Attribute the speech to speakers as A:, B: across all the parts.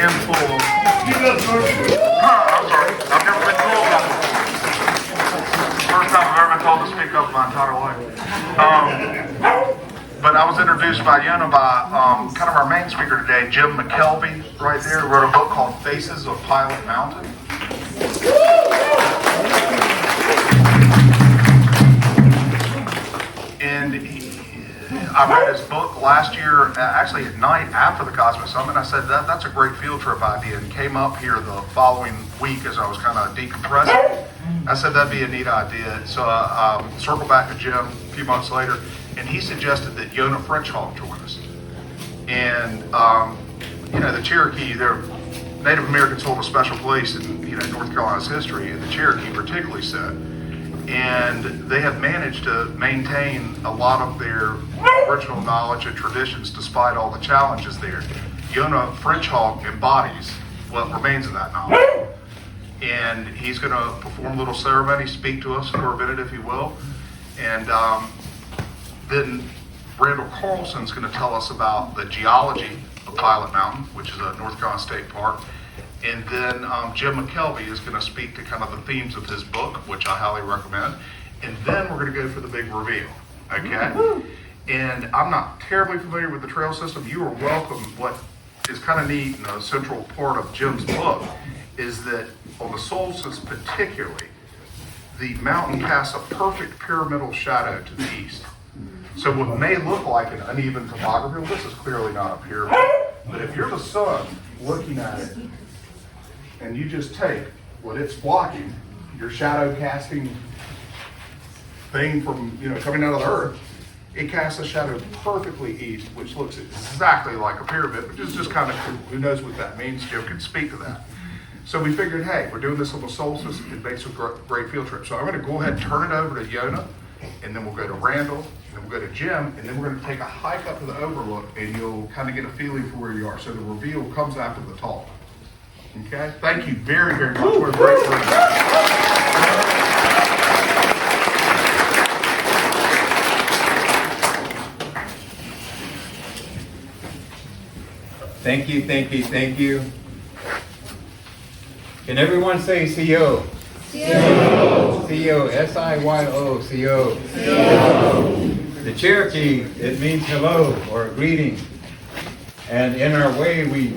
A: handful. I'm sorry. I've never been told that. First time I've ever been told to speak up my entire life. But I was introduced by Yona by kind of our main speaker today, Jim McKelvey, right there, who wrote a book called Faces of Pilot Mountain. And I read his book last year, actually at night after the Cosmic Summit. I said, that's a great field trip idea, and came up here the following week as I was kind of decompressing. I said that'd be a neat idea. So I circled back to Jim a few months later, and he suggested that Yona French join us. And, the Cherokee, their Native Americans hold a special place in, North Carolina's history, and the Cherokee particularly so. And they have managed to maintain a lot of their original knowledge and traditions despite all the challenges there. Yona French embodies what remains of that knowledge. And he's going to perform a little ceremony, speak to us for a minute, if you will. And then Randall Carlson's going to tell us about the geology of Pilot Mountain, which is a North Carolina state park. And then Jim McKelvey is going to speak to kind of the themes of his book, which I highly recommend. And then we're going to go for the big reveal, okay? And I'm not terribly familiar with the trail system. You are welcome. What is kind of neat and a central part of Jim's book is that on the Solstice particularly, the mountain casts a perfect pyramidal shadow to the east. So what may look like an uneven topography, well, this is clearly not a pyramid, but if you're the sun looking at it, and you just take what it's blocking, your shadow casting thing from, coming out of the earth, it casts a shadow perfectly east, which looks exactly like a pyramid, which is just kind of cool. Who knows what that means? Jim can speak to that. So we figured, hey, we're doing this on the Solstice. It makes a great field trip. So I'm going to go ahead and turn it over to Yona, and then we'll go to Randall, and then we'll go to Jim, and then we're going to take a hike up to the overlook, and you'll kind of get a feeling for where you are. So the reveal comes after the talk. Okay? Thank you very, very much. What a great room.
B: Thank you, thank you, thank you. Can everyone say CO? CO. CO, S-I-Y-O, CO. CO. The Cherokee, it means hello or greeting. And in our way, we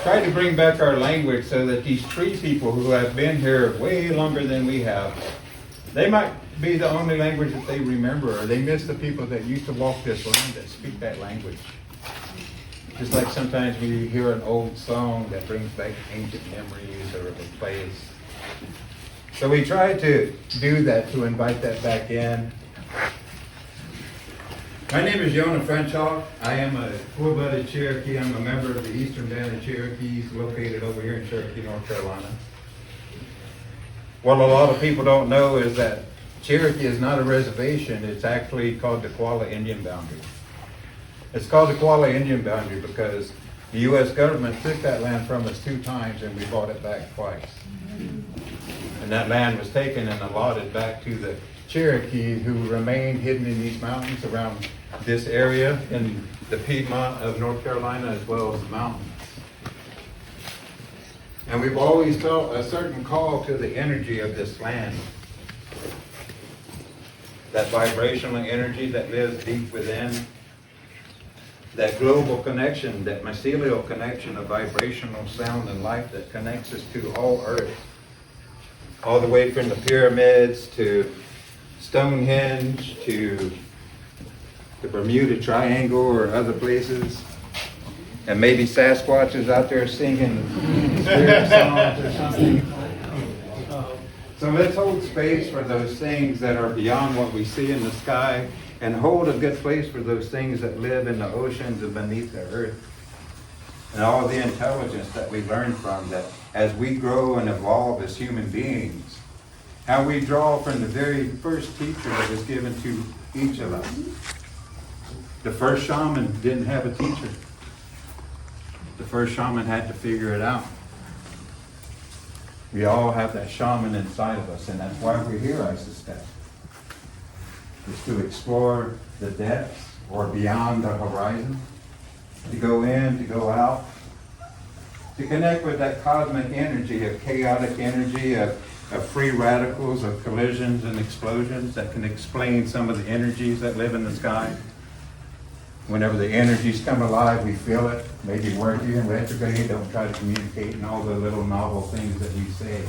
B: try to bring back our language so that these tree people who have been here way longer than we have, they might be the only language that they remember, or they miss the people that used to walk this land that speak that language. Just like sometimes we hear an old song that brings back ancient memories or a place. So we try to do that, to invite that back in. My name is Yona French. I am a full-blooded Cherokee. I'm a member of the Eastern Band of Cherokees located over here in Cherokee, North Carolina. What a lot of people don't know is that Cherokee is not a reservation. It's actually called the Qualla Indian Boundary. It's called the Qualla Indian Boundary because the U.S. government took that land from us 2 times and we bought it back twice. And that land was taken and allotted back to the Cherokee who remained hidden in these mountains around this area in the Piedmont of North Carolina as well as the mountains. And we've always felt a certain call to the energy of this land. That vibrational energy that lives deep within. That global connection, that mycelial connection of vibrational sound and life that connects us to all Earth. All the way from the pyramids to Stonehenge to the Bermuda Triangle or other places. And maybe Sasquatch is out there singing spirit songs or something. So let's hold space for those things that are beyond what we see in the sky, and hold a good place for those things that live in the oceans and beneath the earth. And all the intelligence that we learn from that as we grow and evolve as human beings, how we draw from the very first teacher that was given to each of us. The first shaman didn't have a teacher. The first shaman had to figure it out. We all have that shaman inside of us, and that's why we're here, I suspect. Is to explore the depths or beyond the horizon, to go in, to go out, to connect with that cosmic energy, of chaotic energy, of free radicals, of collisions and explosions that can explain some of the energies that live in the sky. Whenever the energies come alive, we feel it. Maybe we're here in retrograde, don't try to communicate and all the little novel things that we say.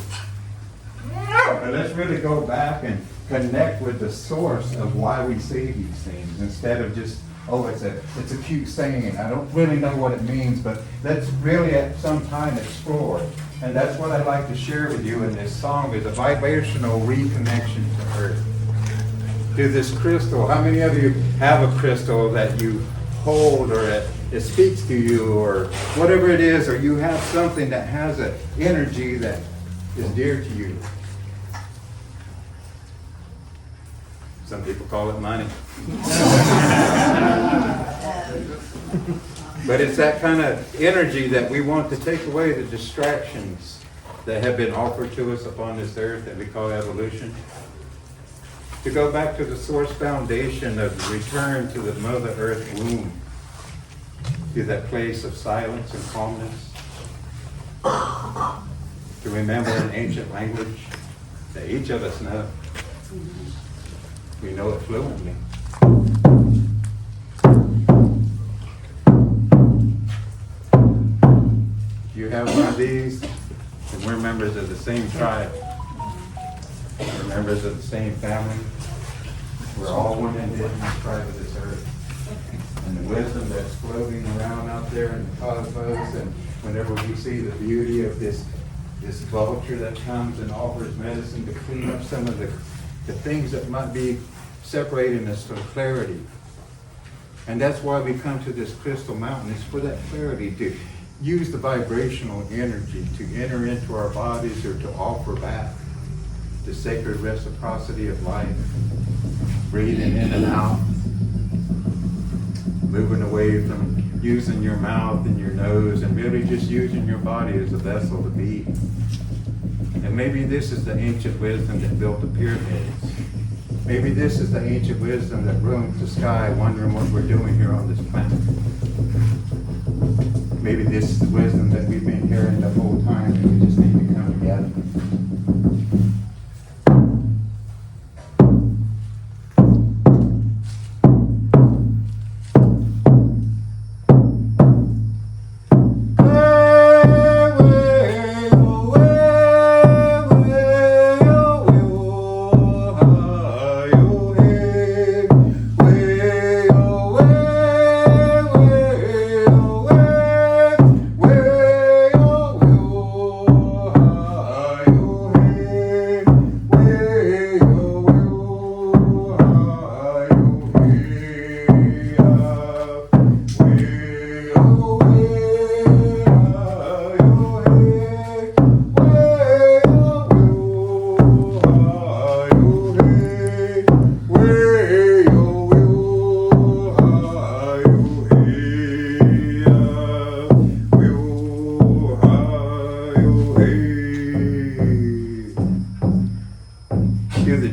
B: But let's really go back and connect with the source of why we say these things, instead of just, oh, it's a cute saying. I don't really know what it means, but let's really at some time explore it. And that's what I'd like to share with you in this song, is a vibrational reconnection to Earth. To this crystal. How many of you have a crystal that you hold, or it speaks to you, or whatever it is, or you have something that has an energy that is dear to you? Some people call it money. But it's that kind of energy that we want to take away the distractions that have been offered to us upon this earth that we call evolution. To go back to the source foundation of the return to the Mother Earth womb, to that place of silence and calmness. To remember an ancient language that each of us know. We know it fluently. You have one of these, and we're members of the same tribe. We're members of the same family. We're all one indigenous tribe of this earth. And the wisdom that's floating around out there in the cosmos, and whenever we see the beauty of this vulture that comes and offers medicine to clean up some of the things that might be separating us from clarity. And that's why we come to this crystal mountain, is for that clarity, to use the vibrational energy to enter into our bodies, or to offer back the sacred reciprocity of life, breathing in and out, moving away from using your mouth and your nose, and really just using your body as a vessel to be. And maybe this is the ancient wisdom that built the pyramids. Maybe this is the ancient wisdom that roams the sky, wondering what we're doing here on this planet. Maybe this is the wisdom that we've been hearing the whole time, and we just need to come together.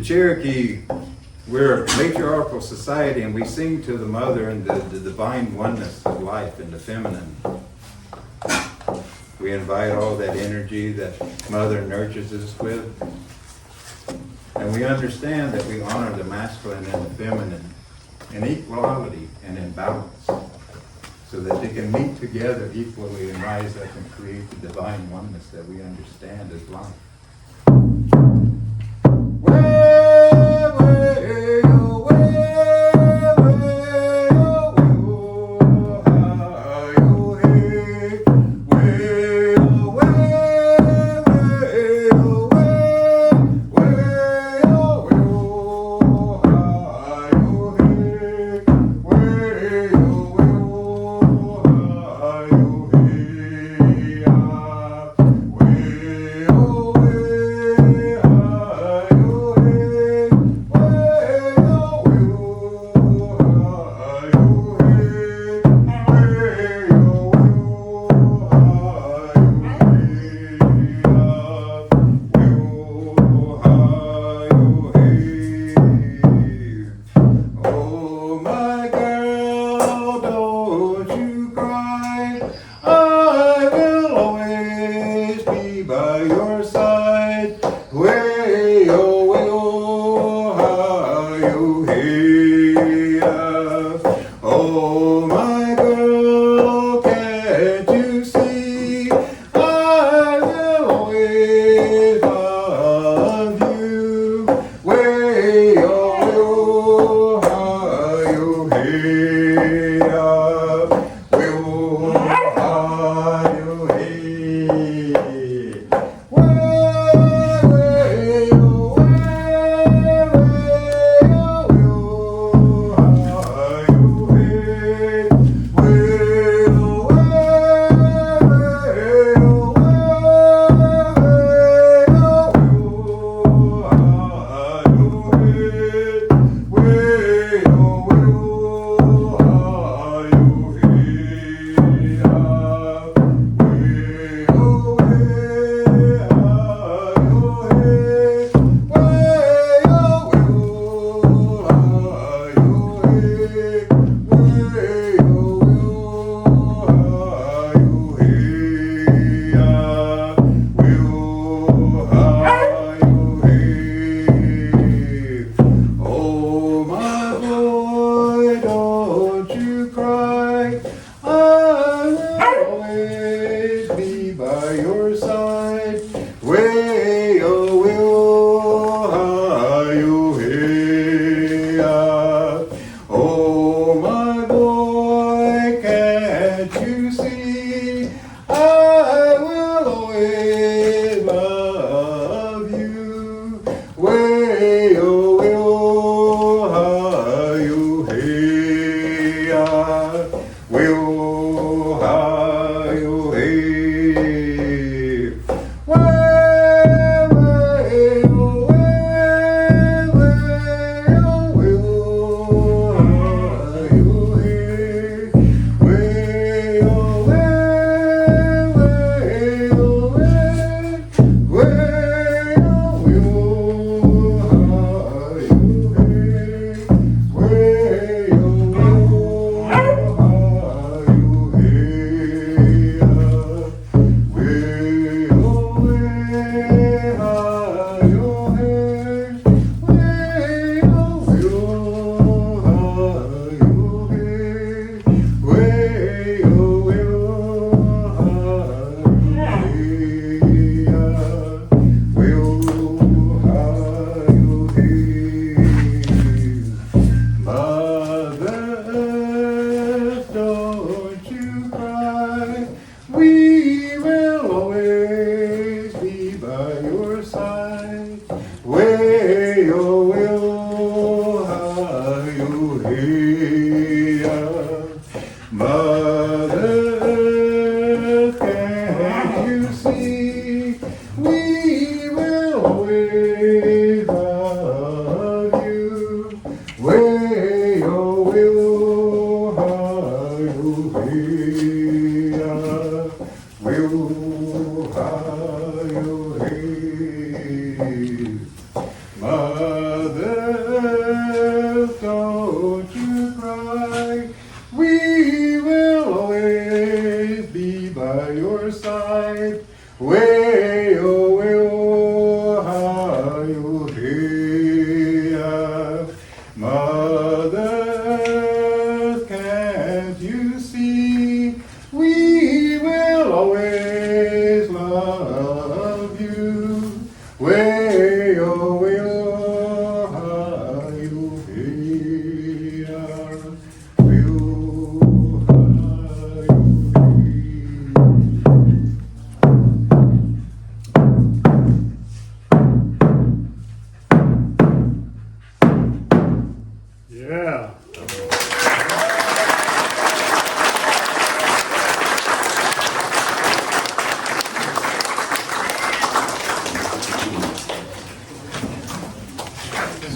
B: Cherokee, we're a matriarchal society, and we sing to the mother and the divine oneness of life and the feminine. We invite all that energy that mother nurtures us with. And we understand that we honor the masculine and the feminine in equality and in balance, so that they can meet together equally and rise up and create the divine oneness that we understand as life. Oh,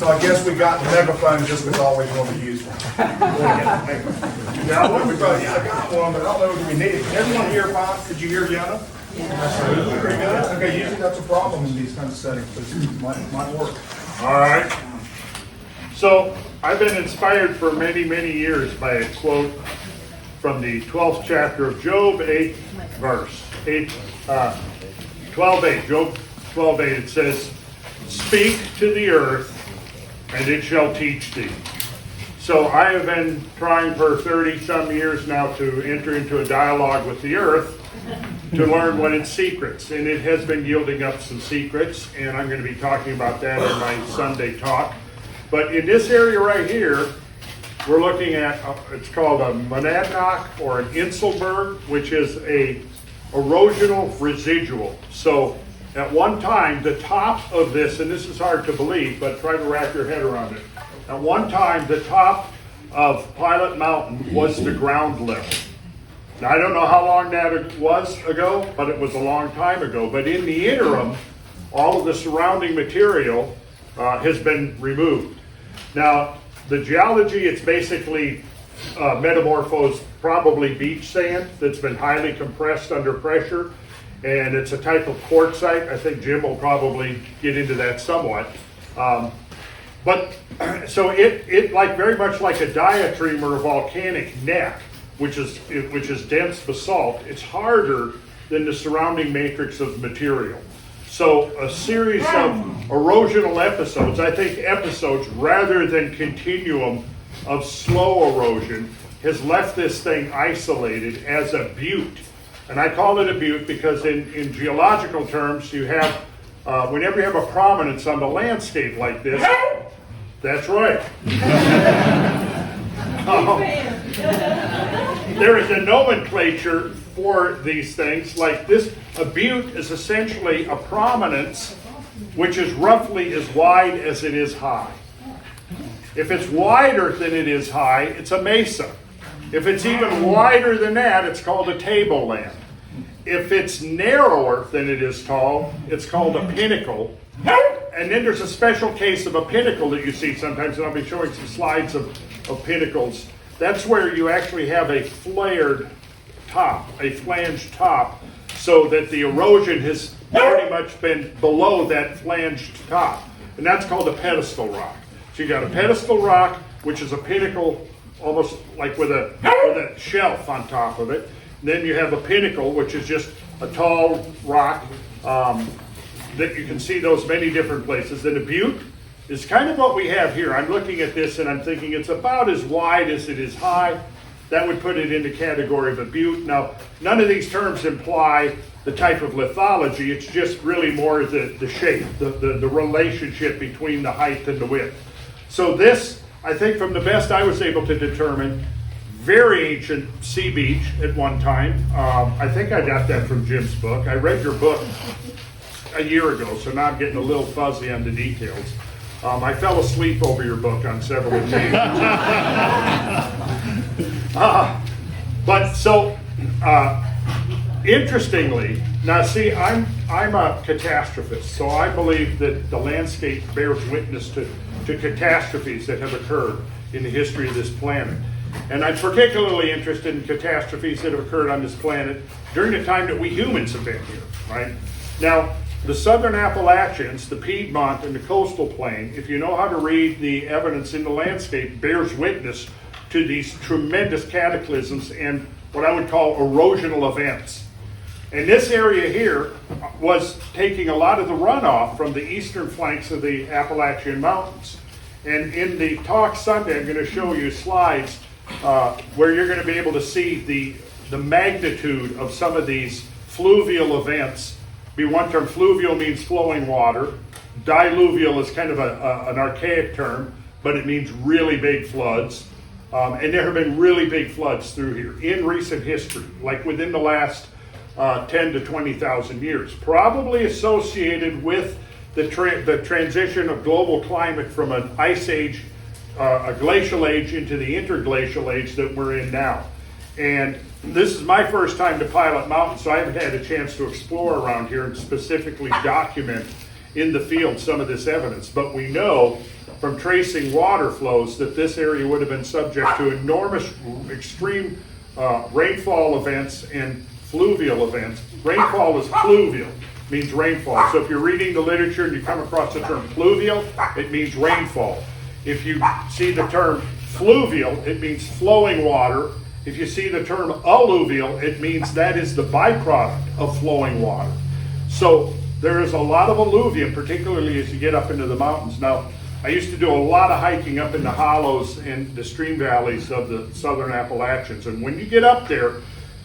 A: So I guess we got the megaphone just was always going to be useful. Yeah, I got one, but I don't know if we need it. Everyone here fine? Could you hear Yona? Yeah. Pretty good. Okay, usually that's a problem in these kinds of settings, but it might work.
C: All right. So I've been inspired for many, many years by a quote from the 12th chapter of Job, 8th verse, 12:8. Job 12:8. It says, speak to the earth, and it shall teach thee. So I have been trying for 30-some years now to enter into a dialogue with the earth to learn what its secrets, and it has been yielding up some secrets, and I'm going to be talking about that in my Sunday talk. But in this area right here, we're looking at, it's called a Manadnock or an Inselberg, which is a erosional residual. So at one time, the top of this, and this is hard to believe, but try to wrap your head around it. At one time, the top of Pilot Mountain was the ground level. Now, I don't know how long that was ago, but it was a long time ago. But in the interim, all of the surrounding material has been removed. Now, the geology, it's basically metamorphosed, probably beach sand that's been highly compressed under pressure. And it's a type of quartzite. I think Jim will probably get into that somewhat. But so it like very much like a diatreme or a volcanic neck, which is dense basalt. It's harder than the surrounding matrix of material. So a series of erosional episodes, I think episodes rather than continuum of slow erosion, has left this thing isolated as a butte. And I call it a butte because in geological terms, you have, whenever you have a prominence on the landscape like this, that's right. There is a nomenclature for these things like this. A butte is essentially a prominence which is roughly as wide as it is high. If it's wider than it is high, it's a mesa. If it's even wider than that, it's called a tableland. If it's narrower than it is tall, it's called a pinnacle. And then there's a special case of a pinnacle that you see sometimes, and I'll be showing some slides of pinnacles. That's where you actually have a flared top, a flanged top, so that the erosion has pretty much been below that flanged top. And that's called a pedestal rock. So you got a pedestal rock, which is a pinnacle, almost like with a shelf on top of it. And then you have a pinnacle, which is just a tall rock that you can see those many different places. Then a butte is kind of what we have here. I'm looking at this and I'm thinking it's about as wide as it is high. That would put it in the category of a butte. Now, none of these terms imply the type of lithology. It's just really more the shape, the relationship between the height and the width. So this, I think from the best I was able to determine, very ancient sea beach at one time. I think I got that from Jim's book. I read your book a year ago, so now I'm getting a little fuzzy on the details. I fell asleep over your book on several occasions. But so, interestingly, now see, I'm a catastrophist, so I believe that the landscape bears witness to catastrophes that have occurred in the history of this planet. And I'm particularly interested in catastrophes that have occurred on this planet during the time that we humans have been here, right? Now, the southern Appalachians, the Piedmont, and the coastal plain, if you know how to read the evidence in the landscape, bears witness to these tremendous cataclysms and what I would call erosional events. And this area here was taking a lot of the runoff from the eastern flanks of the Appalachian Mountains. And in the talk Sunday, I'm going to show you slides where you're going to be able to see the magnitude of some of these fluvial events. One term, fluvial means flowing water. Diluvial is kind of an archaic term, but it means really big floods. And there have been really big floods through here in recent history, like within the last 10 to 20,000 years, probably associated with the transition of global climate from an ice age, a glacial age, into the interglacial age that we're in now. And this is my first time to Pilot Mountain, so I haven't had a chance to explore around here and specifically document in the field some of this evidence. But we know from tracing water flows that this area would have been subject to enormous, extreme rainfall events and fluvial events. Rainfall is pluvial, means rainfall. So if you're reading the literature and you come across the term pluvial, it means rainfall. If you see the term fluvial, it means flowing water. If you see the term alluvial, it means that is the byproduct of flowing water. So there is a lot of alluvium, particularly as you get up into the mountains. Now, I used to do a lot of hiking up in the hollows and the stream valleys of the southern Appalachians. And when you get up there,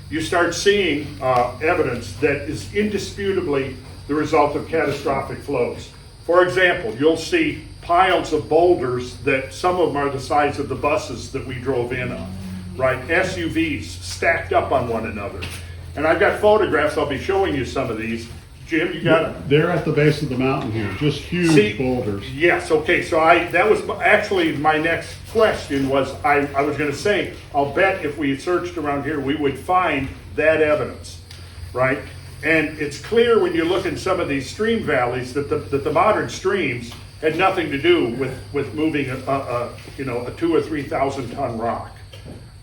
C: you start seeing evidence that is indisputably the result of catastrophic flows. For example, you'll see piles of boulders that some of them are the size of the buses that we drove in on, right? SUVs stacked up on one another. And I've got photographs, I'll be showing you some of these. Jim, you got it?
D: They're at the base of the mountain here, just huge boulders.
C: Yes, okay, so that was actually my next question was, I was gonna say, I'll bet if we searched around here, we would find that evidence, right? And it's clear when you look in some of these stream valleys that the modern streams had nothing to do with moving a 2,000 or 3,000 ton rock,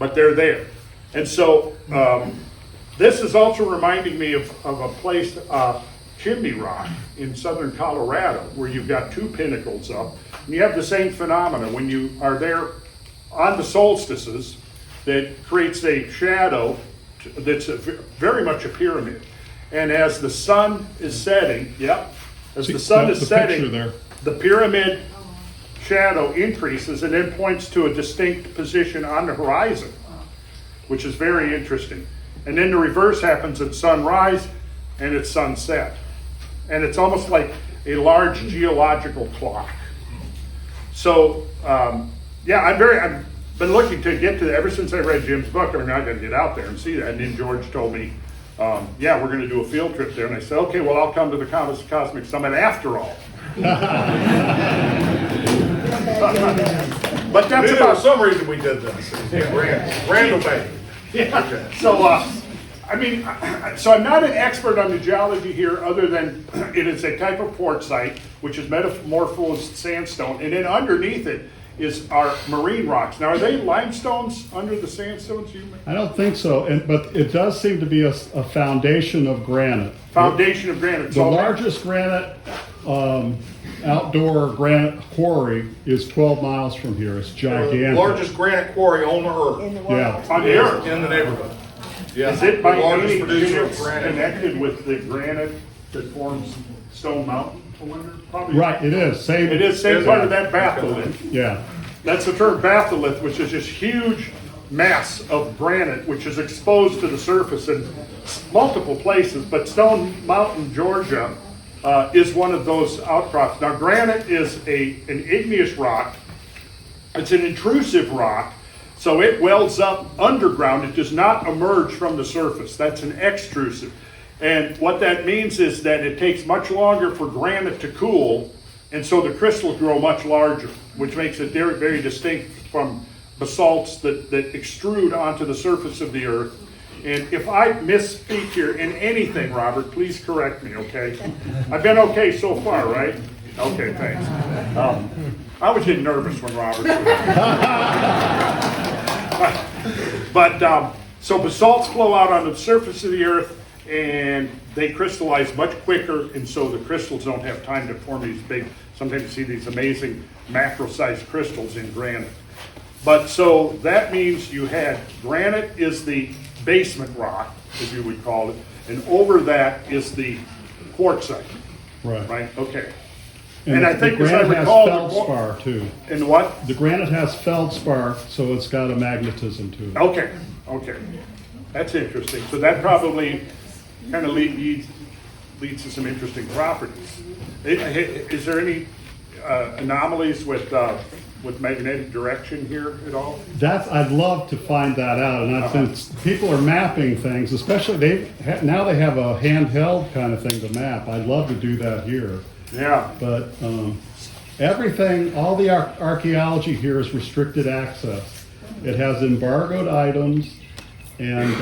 C: but they're there. And so this is also reminding me of a place, Chimney Rock in southern Colorado, where you've got two pinnacles up. And you have the same phenomena when you are there on the solstices that creates a shadow that's very much a pyramid. And as the sun is setting, the pyramid shadow increases and then points to a distinct position on the horizon, which is very interesting. And then the reverse happens at sunrise and at sunset. And it's almost like a large geological clock. So, I've been looking to get to that ever since I read Jim's book. I'm not going to get out there and see that. And then George told me, we're going to do a field trip there. And I said, okay, well, I'll come to the Cosmic Summit after all. But that's about
E: some reason we did this. Random way.
C: Yeah.
E: Okay.
C: So, so I'm not an expert on the geology here, other than it is a type of quartzite, which is metamorphosed sandstone, and then underneath it is our marine rocks. Now, are they limestones under the sandstones?
D: I don't think so, but it does seem to be a foundation of granite.
C: Foundation of granite.
D: The largest granite outdoor granite quarry is 12 miles from here. It's gigantic.
E: Largest granite quarry on the earth.
F: In the world.
D: Yeah.
C: On the earth.
E: In the neighborhood. Yeah.
C: Is it by
E: the largest
C: any
E: producer
C: chance
E: of granite.
C: connected with the granite that forms Stone Mountain? I wonder? Probably.
D: Right, it is. Same.
C: It is same part of that batholith.
D: Yeah.
C: That's the term batholith, which is this huge mass of granite which is exposed to the surface in multiple places. But Stone Mountain, Georgia, is one of those outcrops. Now, granite is an igneous rock. It's an intrusive rock. So it wells up underground. It does not emerge from the surface. That's an extrusive. And what that means is that it takes much longer for granite to cool, and so the crystals grow much larger, which makes it very, very distinct from basalts that extrude onto the surface of the earth. And if I misspeak here in anything, Robert, please correct me, okay? I've been okay so far, right? Okay, thanks. I was getting nervous when Robert said that. But so basalts flow out onto the surface of the earth, and they crystallize much quicker, and so the crystals don't have time to form these big, sometimes you see these amazing macro-sized crystals in granite. But so that means you had granite is the basement rock, as you would call it, and over that is the quartzite. Right? Okay. And I think,
D: the
C: as I
D: granite
C: recall,
D: has feldspar too.
C: And what?
D: The granite has feldspar, so it's got a magnetism to it.
C: Okay. That's interesting. So that probably kind of leads to some interesting properties. Is there any anomalies with magnetic direction here at all?
D: I'd love to find that out, and since people are mapping things, especially now they have a handheld kind of thing to map. I'd love to do that here.
C: Yeah.
D: But everything, all the archaeology here is restricted access. It has embargoed items, and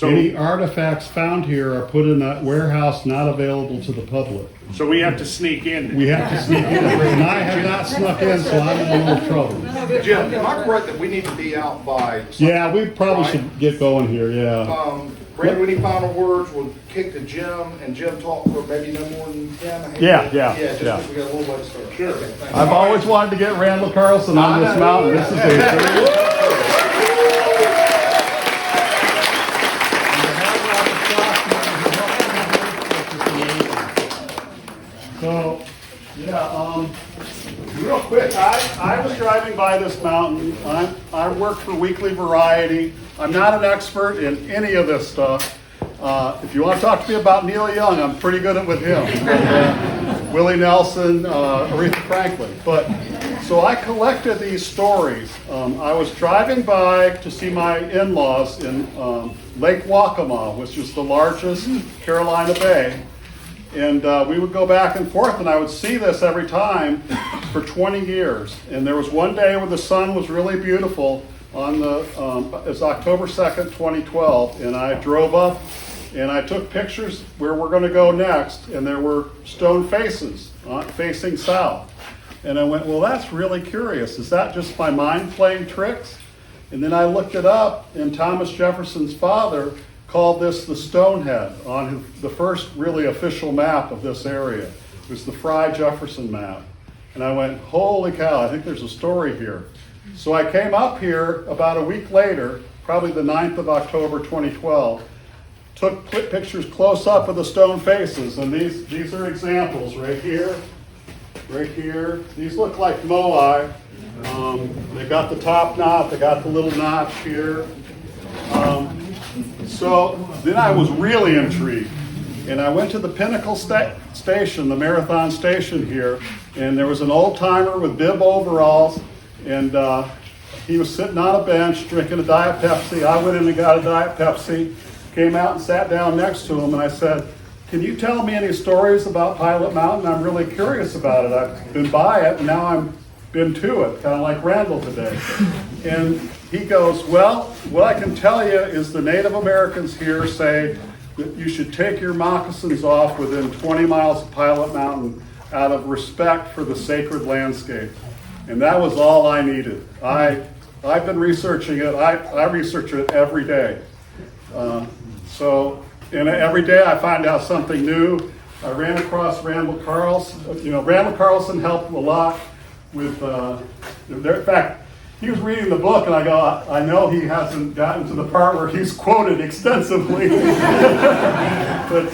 D: any artifacts found here are put in that warehouse, not available to the public.
C: So we have to sneak in.
D: We have to sneak in, and I have not snuck in, so I'm in a little trouble.
E: Jim, am I correct that we need to be out by?
D: Yeah, we probably should get going here. Yeah.
E: Brandon, any final words? We'll kick to Jim, and Jim talk for maybe no more than 10.
D: Yeah.
E: Just because we got a little way to start.
C: Sure.
E: Okay, thanks.
D: I've always wanted to get Randall Carlson on this mountain. This is a real quick, I was driving by this mountain. I work for Weekly Variety. I'm not an expert in any of this stuff. If you want to talk to me about Neil Young, I'm pretty good at with him. Willie Nelson, Aretha Franklin. But so I collected these stories. I was driving by to see my in-laws in Lake Waccamaw, which is the largest Carolina Bay. And we would go back and forth, and I would see this every time for 20 years. And there was one day when the sun was really beautiful on the, it's October 2nd, 2012, and I drove up and I took pictures where we're going to go next, and there were stone faces facing south. And I went, well, that's really curious. Is that just my mind playing tricks? And then I looked it up, and Thomas Jefferson's father called this the Stonehead on the first really official map of this area. It was the Fry Jefferson map. And I went, holy cow, I think there's a story here. So I came up here about a week later, probably the 9th of October 2012, took pictures close up of the stone faces, and these are examples right here, right here. These look like moai. They got the top knot, they got the little notch here. So then I was really intrigued, and I went to the Pinnacle station, the marathon station here, and there was an old timer with bib overalls, and he was sitting on a bench drinking a Diet Pepsi. I went in and got a Diet Pepsi, came out and sat down next to him, and I said, can you tell me any stories about Pilot Mountain? I'm really curious about it. I've been by it, and now I'm been to it, kind of like Randall today. And he goes, well, what I can tell you is the Native Americans here say that you should take your moccasins off within 20 miles of Pilot Mountain out of respect for the sacred landscape. And that was all I needed. I've been researching it. I research it every day. And every day I find out something new. I ran across Randall Carlson. Randall Carlson helped a lot with, in fact, he was reading the book, and I go, I know he hasn't gotten to the part where he's quoted extensively. But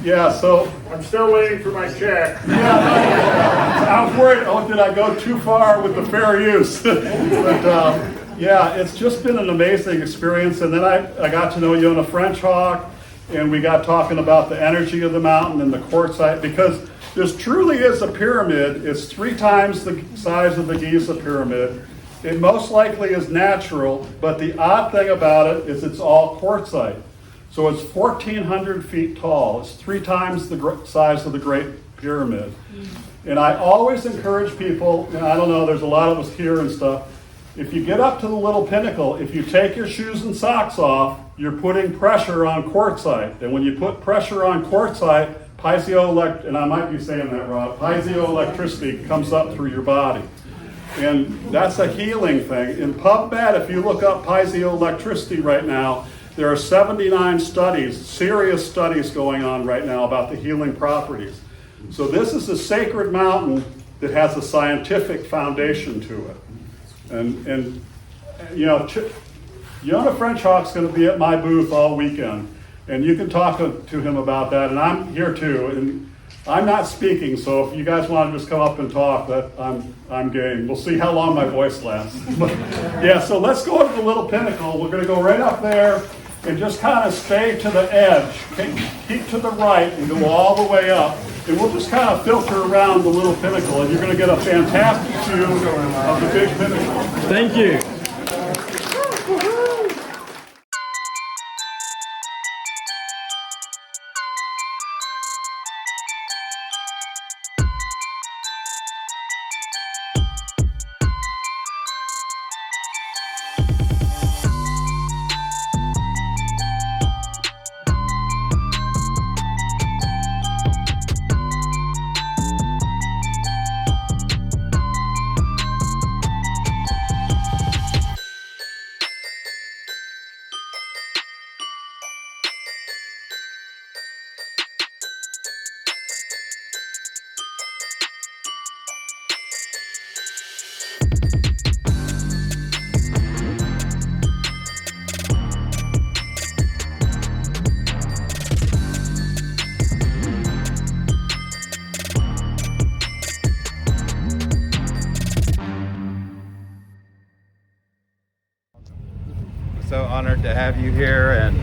D: yeah, so.
C: I'm still waiting for my check.
D: Yeah, I was worried, did I go too far with the fair use? But yeah, it's just been an amazing experience. And then I got to know Yona French, and we got talking about the energy of the mountain and the quartzite, because this truly is a pyramid. It's 3 times the size of the Giza pyramid. It most likely is natural, but the odd thing about it is it's all quartzite. So it's 1,400 feet tall. It's 3 times the size of the Great Pyramid. And I always encourage people, and I don't know, there's a lot of us here and stuff, if you get up to the Little Pinnacle, if you take your shoes and socks off, you're putting pressure on quartzite. And when you put pressure on quartzite, and I might be saying that wrong, piezoelectricity comes up through your body. And that's a healing thing. In PubMed, if you look up piezoelectricity right now, there are 79 studies, serious studies going on right now about the healing properties. So this is a sacred mountain that has a scientific foundation to it. And Yona French Hawk's going to be at my booth all weekend. And you can talk to him about that, and I'm here too. And I'm not speaking, so if you guys want to just come up and talk, I'm game. We'll see how long my voice lasts. But, yeah, so let's go to the Little Pinnacle. We're going to go right up there and just kind of stay to the edge. Keep to the right and go all the way up. And we'll just kind of filter around the Little Pinnacle, and you're going to get a fantastic view of the Big Pinnacle.
F: Thank you.
B: so honored to have you here, and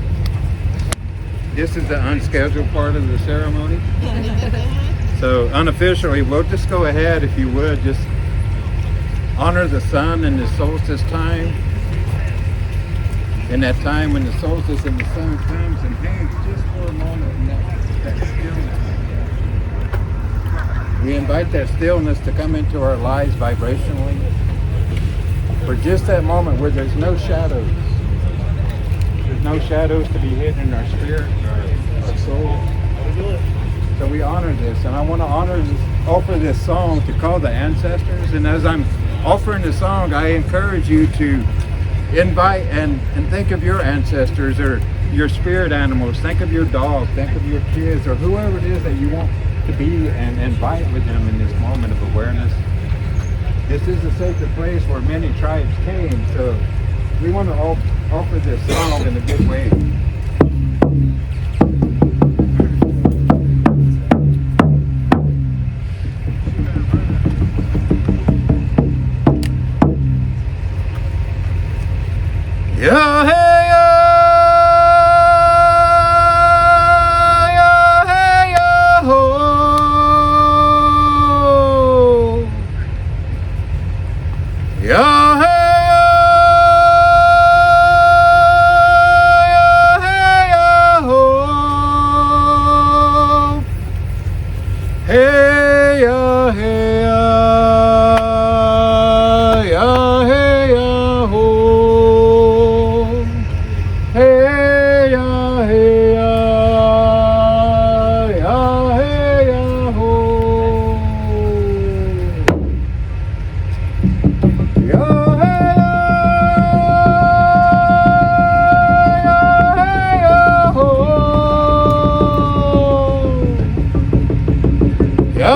B: this is the unscheduled part of the ceremony. So unofficially, we'll just go ahead, if you would, just honor the sun and the solstice time. In that time when the solstice and the sun comes and hangs just for a moment in that stillness. We invite that stillness to come into our lives vibrationally for just that moment where there's no shadows. There's no shadows to be hidden in our spirit, our soul. So we honor this, and I want to offer this song to call the ancestors. And as I'm offering the song, I encourage you to invite and think of your ancestors or your spirit animals. Think of your dog, think of your kids, or whoever it is that you want to be, and invite with them in this moment of awareness. This is a sacred place where many tribes came, so we want to offer this song in a good way. Yeah, hey, yeah, hey, yeah, ho. Yeah, hey, yeah, ho. Hey, yeah, hey, yeah, hey, yeah, ho. Hey ya, hey ya, ya hey ya ho. Ya hey ya, ho. Ya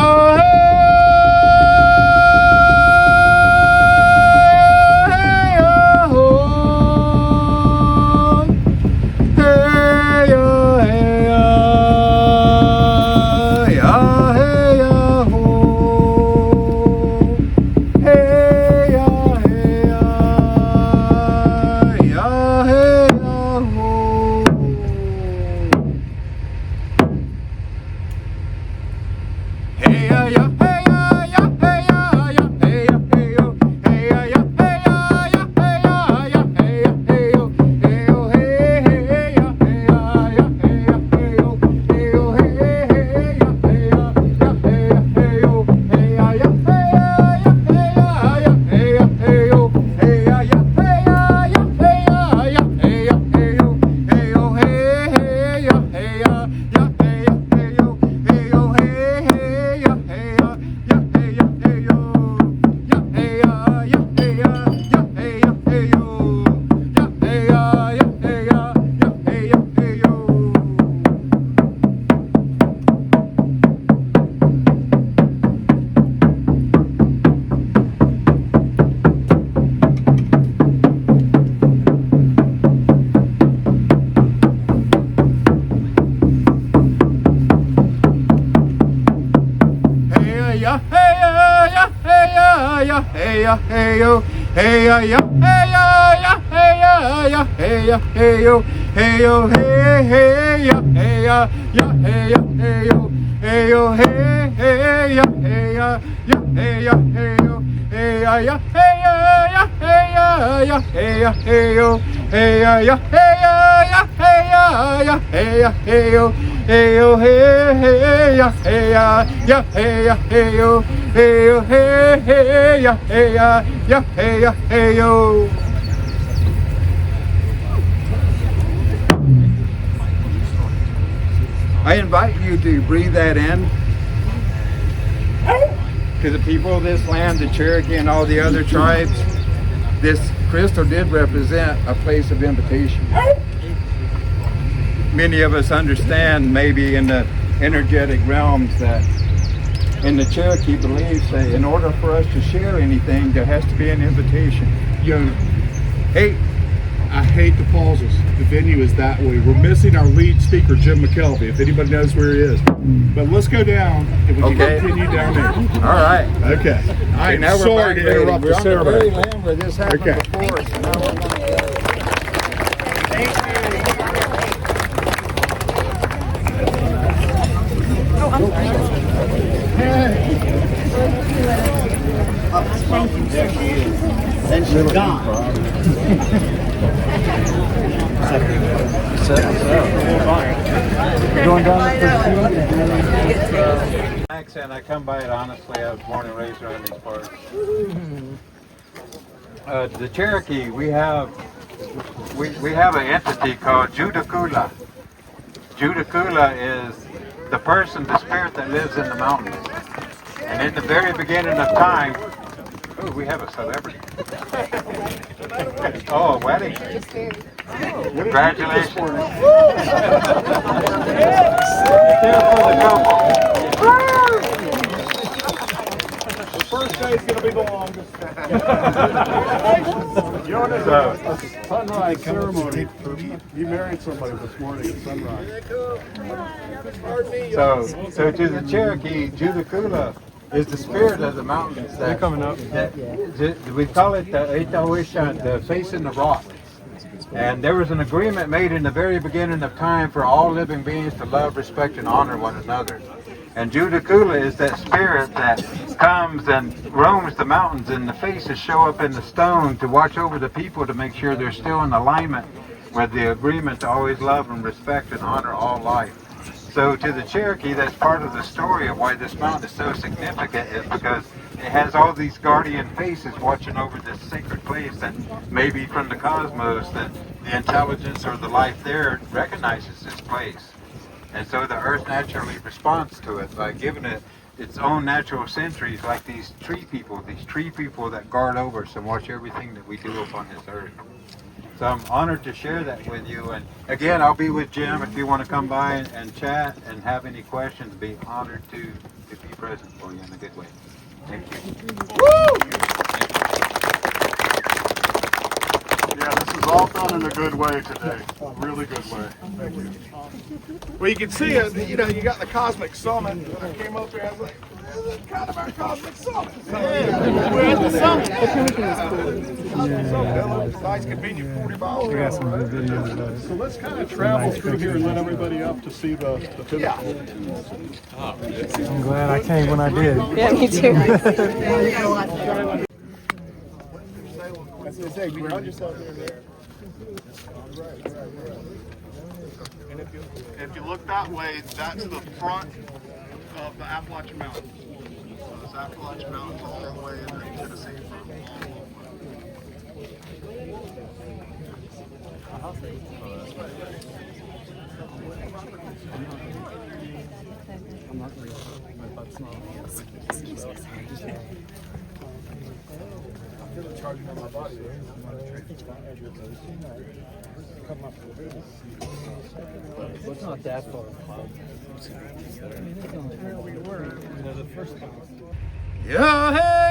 B: I invite you to breathe that in. To the people of this land, the Cherokee and all the other tribes, this crystal did represent a place of invitation. Many of us understand maybe in the energetic realms that in the Cherokee beliefs that in order for us to share anything, there has to be an invitation.
C: Yona,
B: Hey,
C: I hate the pauses. The venue is that way. We're missing our lead speaker, Jim McKelvey, if anybody knows where he is. But let's go down and we can
B: Okay.
C: continue down there.
B: all right.
C: Okay. I'm
B: Now we're
C: sorry to
B: migrating.
C: interrupt
B: We're
C: the
B: on the very
C: ceremony.
B: land where this happened
C: Okay.
B: before. So now we're gonna
F: Then she's gone.
B: Accent, I come by it honestly. I was born and raised around these parts. The Cherokee, we have an entity called Judakula. Judakula is the person, the spirit that lives in the mountains. And in the very beginning of time, oh, we have a celebrity. Oh, a wedding. Congratulations. Cheers for the couple.
C: The first day is gonna be the longest. Yona's a sunrise ceremony. You married somebody this morning at sunrise.
B: So to the Cherokee, Judakula is the spirit of the mountains. That, coming up. We call it the Etawisha, the face in the rock. And there was an agreement made in the very beginning of time for all living beings to love, respect, and honor one another. And Judakula is that spirit that comes and roams the mountains, and the faces show up in the stone to watch over the people to make sure they're still in alignment with the agreement to always love and respect and honor all life. So to the Cherokee, that's part of the story of why this mountain is so significant, is because it has all these guardian faces watching over this sacred place that maybe from the cosmos that the intelligence or the life there recognizes this place. And so the earth naturally responds to it by giving it its own natural sentries, like these tree people that guard over us and watch everything that we do upon this earth. So I'm honored to share that with you. And again, I'll be with Jim if you want to come by and chat and have any questions. Be honored to be present for you in a good way. Thank you.
C: Woo! Yeah, this is all done in a good way today. A really good way. Thank you. Well, you can see it. You know, you got the Cosmic Summit. When I came up here, I was like, this is kind of our Cosmic Summit. So, yeah, we're at the summit. It's nice, convenient 40 miles. So let's kind of travel through here and let everybody up to see the pinnacle.
G: I'm glad I came when I did.
H: Yeah, me too.
C: As they say, ground yourself in there. And if you look that way, that's the front of the Appalachian Mountains. So this Appalachian Mountains all the way in Tennessee from charging on my body.
G: It's not that far.
C: Yeah, hey!